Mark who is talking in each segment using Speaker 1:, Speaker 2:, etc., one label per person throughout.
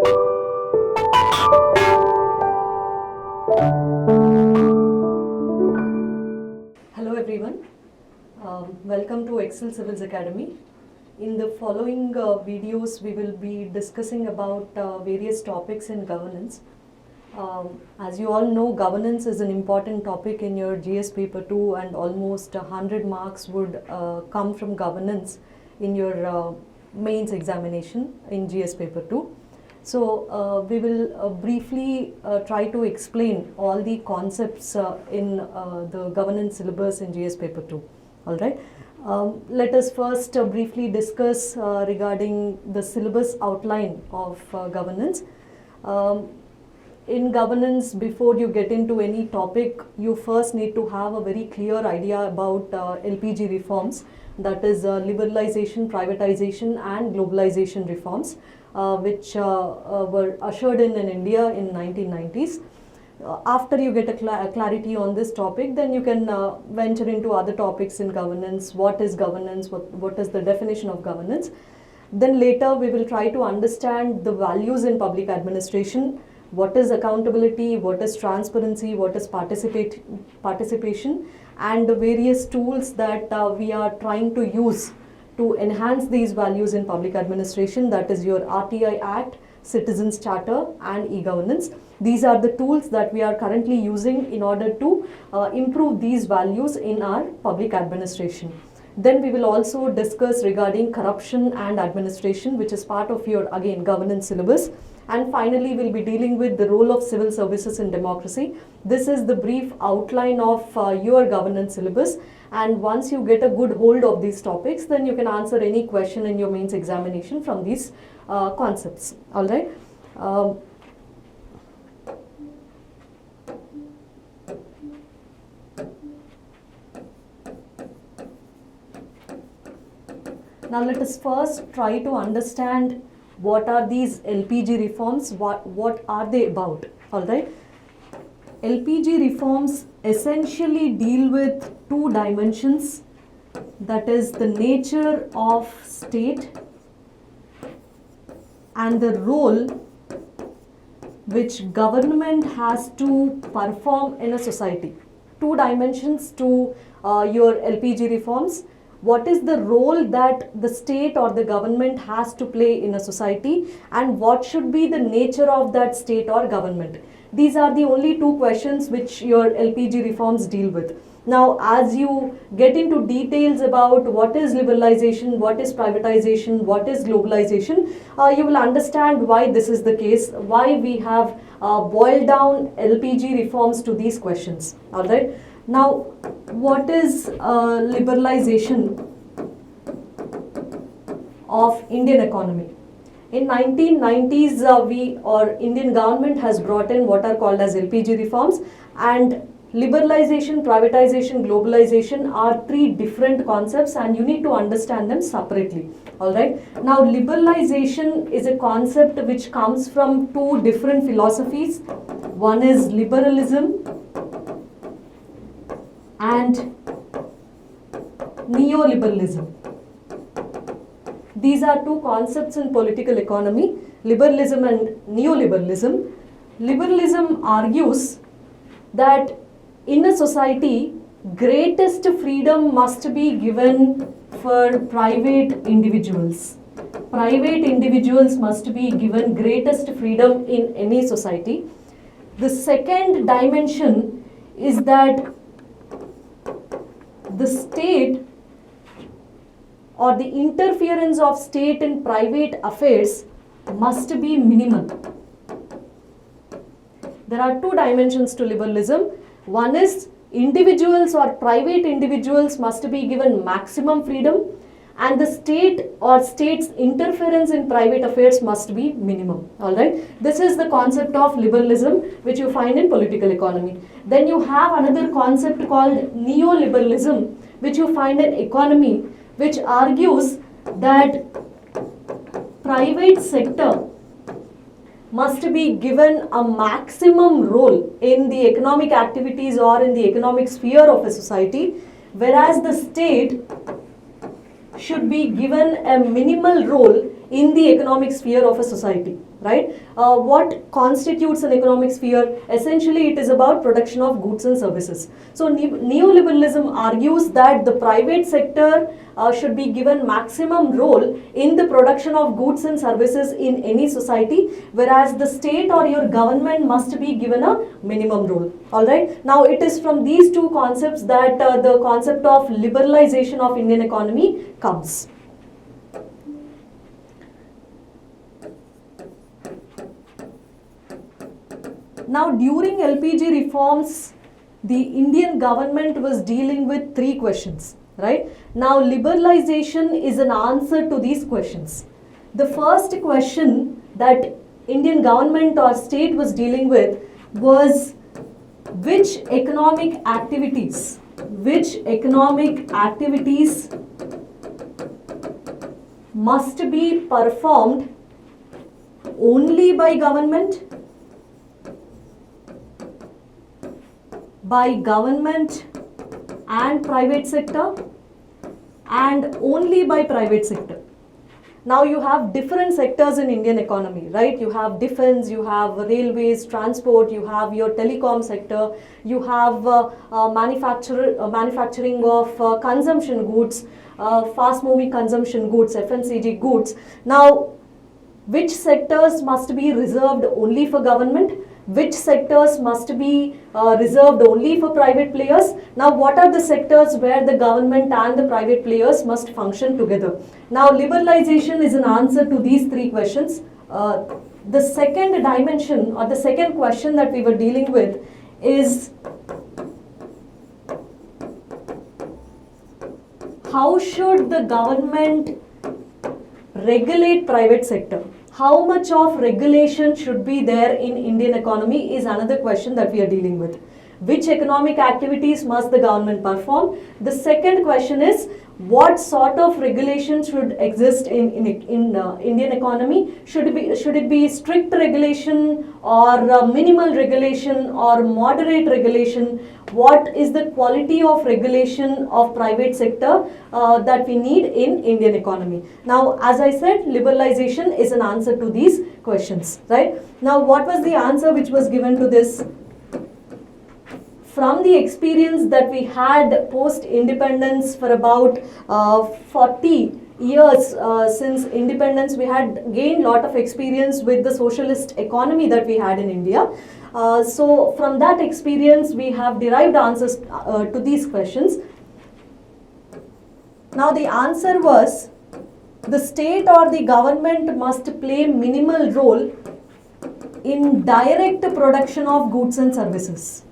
Speaker 1: Hello everyone, welcome to Excel Civils Academy. In the following videos we will be discussing about various topics in governance. As you all know, governance is an important topic in your GS paper 2 and almost 100 marks would come from governance in your mains examination in GS paper 2. So we will briefly try to explain all the concepts in the governance syllabus in GS paper 2. All right. Let us first briefly discuss regarding the syllabus outline of governance. In governance, before you get into any topic, you first need to have a very clear idea about LPG reforms, that is liberalization, privatization and globalization reforms, which were ushered in India in 1990s. After you get a clarity on this topic, then you can venture into other topics in governance. What is governance? What is the definition of governance? Then later we will try to understand the values in public administration. What is accountability? What is transparency? What is participation? And the various tools that we are trying to use to enhance these values in public administration, that is your RTI Act, Citizens Charter and e-governance. These are the tools that we are currently using in order to improve these values in our public administration. Then we will also discuss regarding corruption and administration, which is part of your, again, governance syllabus. And finally, we'll be dealing with the role of civil services in democracy. This is the brief outline of your governance syllabus. And once you get a good hold of these topics, then you can answer any question in your mains examination from these concepts. All right. Now let us first try to understand what are these LPG reforms, what are they about, all right. LPG reforms essentially deal with two dimensions, that is the nature of state and the role which government has to perform in a society. Two dimensions to your LPG reforms. What is the role that the state or the government has to play in a society, and what should be the nature of that state or government? These are the only two questions which your LPG reforms deal with. Now, as you get into details about what is liberalization, what is privatization, what is globalization, you will understand why this is the case, why we have boiled down LPG reforms to these questions. All right. Now, what is liberalization of Indian economy? In 1990s, Indian government has brought in what are called as LPG reforms, and liberalization, privatization, globalization are three different concepts, and you need to understand them separately. All right. Now, liberalization is a concept which comes from two different philosophies. One is liberalism and neoliberalism. These are two concepts in political economy, liberalism and neoliberalism. Liberalism argues that in a society, greatest freedom must be given for private individuals. Private individuals must be given greatest freedom in any society. The second dimension is that the state or the interference of state in private affairs must be minimal. There are two dimensions to liberalism. One is individuals or private individuals must be given maximum freedom, and the state or state's interference in private affairs must be minimum. All right. This is the concept of liberalism which you find in political economy. Then you have another concept called neoliberalism, which you find in economy, which argues that private sector must be given a maximum role in the economic activities or in the economic sphere of a society, whereas the state should be given a minimal role in the economic sphere of a society. right? What constitutes an economic sphere? Essentially, it is about production of goods and services. So neoliberalism argues that the private sector should be given maximum role in the production of goods and services in any society, whereas the state or your government must be given a minimum role. All right. Now, it is from these two concepts that the concept of liberalization of Indian economy comes. Now, during LPG reforms, the Indian government was dealing with three questions, right? Now, liberalization is an answer to these questions. The first question that Indian government or state was dealing with was which economic activities must be performed only by government and private sector, and only by private sector. Now, you have different sectors in Indian economy, right? You have defense, you have railways, transport, you have your telecom sector, you have manufacturing of consumption goods, fast moving consumption goods, FMCG goods. Now, which sectors must be reserved only for government? Which sectors must be reserved only for private players? Now, what are the sectors where the government and the private players must function together? Now, liberalization is an answer to these three questions. The second dimension or the second question that we were dealing with is how should the government regulate private sector? How much of regulation should be there in Indian economy is another question that we are dealing with. Which economic activities must the government perform? The second question is what sort of regulation should exist in Indian economy? Should it be strict regulation or minimal regulation or moderate regulation? What is the quality of regulation of private sector that we need in Indian economy? Now, as I said, liberalization is an answer to these questions, right? Now, what was the answer which was given to this? From the experience that we had post-independence for about 40 years since independence, we had gained a lot of experience with the socialist economy that we had in India. So from that experience, we have derived answers to these questions. Now, the answer was the state or the government must play minimal role in direct production of goods and services.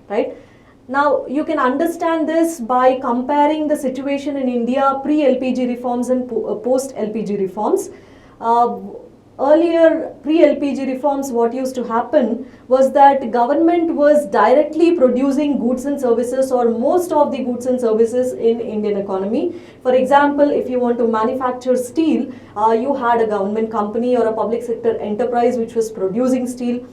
Speaker 1: Right? Now, you can understand this by comparing the situation in India pre-LPG reforms and post-LPG reforms. Earlier, pre-LPG reforms, what used to happen was that government was directly producing goods and services or most of the goods and services in Indian economy. For example, if you want to manufacture steel, you had a government company or a public sector enterprise which was producing steel.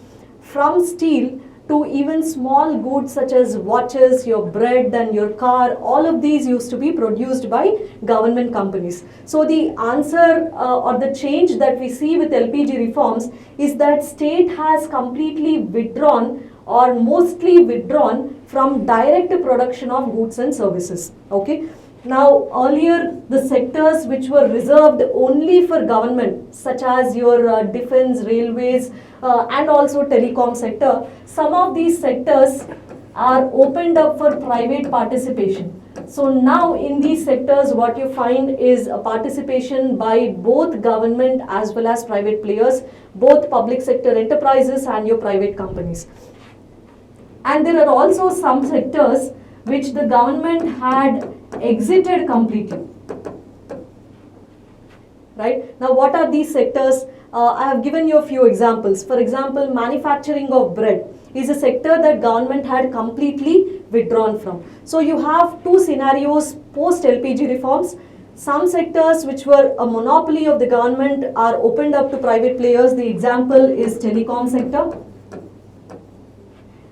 Speaker 1: From steel to even small goods such as watches, your bread and your car, all of these used to be produced by government companies. So the answer or the change that we see with LPG reforms is that state has completely withdrawn or mostly withdrawn from direct production of goods and services. Okay. Now, earlier the sectors which were reserved only for government, such as your defense, railways, and also telecom sector, some of these sectors are opened up for private participation. So now in these sectors, what you find is a participation by both government as well as private players, both public sector enterprises and your private companies. And there are also some sectors which the government had exited completely. Right? Now, what are these sectors? I have given you a few examples. For example, manufacturing of bread is a sector that government had completely withdrawn from. So you have two scenarios post LPG reforms. Some sectors which were a monopoly of the government are opened up to private players. The example is telecom sector.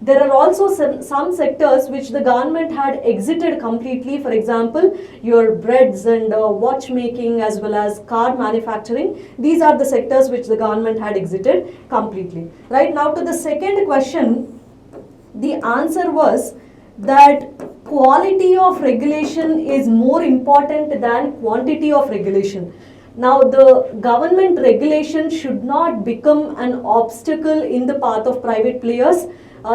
Speaker 1: There are also some sectors which the government had exited completely. For example, your breads and watchmaking as well as car manufacturing. These are the sectors which the government had exited completely. Right, now to the second question, the answer was that quality of regulation is more important than quantity of regulation. Now, the government regulation should not become an obstacle in the path of private players.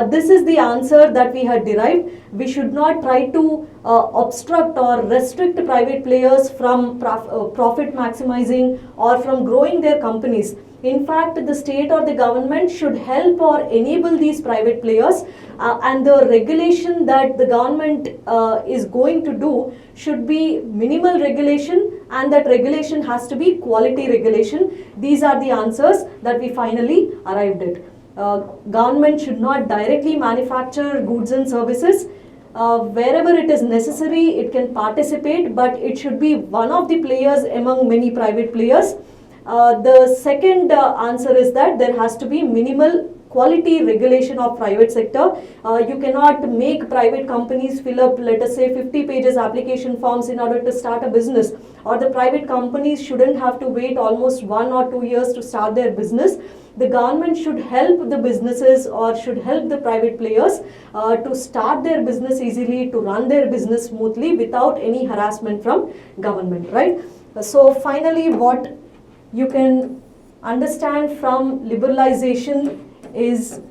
Speaker 1: This is the answer that we had derived. We should not try to obstruct or restrict private players from profit maximizing or from growing their companies. In fact, the state or the government should help or enable these private players, and the regulation that the government is going to do should be minimal regulation, and that regulation has to be quality regulation. These are the answers that we finally arrived at. Government should not directly manufacture goods and services. Wherever it is necessary, it can participate, but it should be one of the players among many private players. The second answer is that there has to be minimal quality regulation of private sector. You cannot make private companies fill up, let us say, 50 pages application forms in order to start a business, or the private companies shouldn't have to wait almost 1 or 2 years to start their business. The government should help the businesses or should help the private players to start their business easily, to run their business smoothly without any harassment from government, right? So finally, what you can understand from liberalization is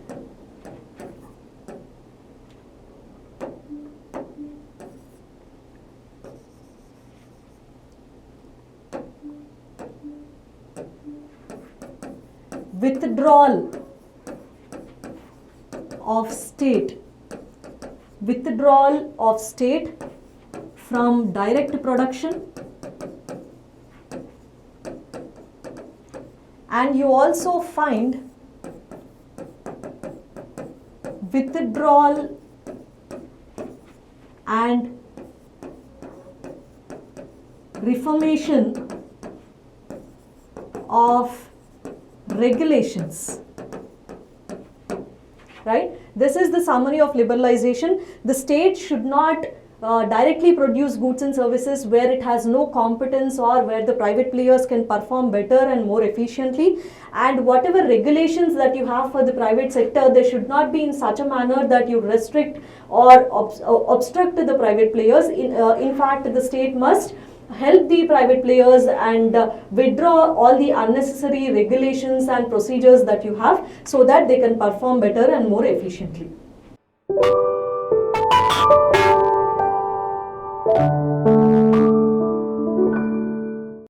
Speaker 1: withdrawal of state from direct production, and you also find withdrawal and reformation of regulations. Right? This is the summary of liberalization. The state should not directly produce goods and services where it has no competence or where the private players can perform better and more efficiently. And whatever regulations that you have for the private sector, they should not be in such a manner that you restrict or obstruct the private players. In fact, the state must help the private players and withdraw all the unnecessary regulations and procedures that you have so that they can perform better and more efficiently.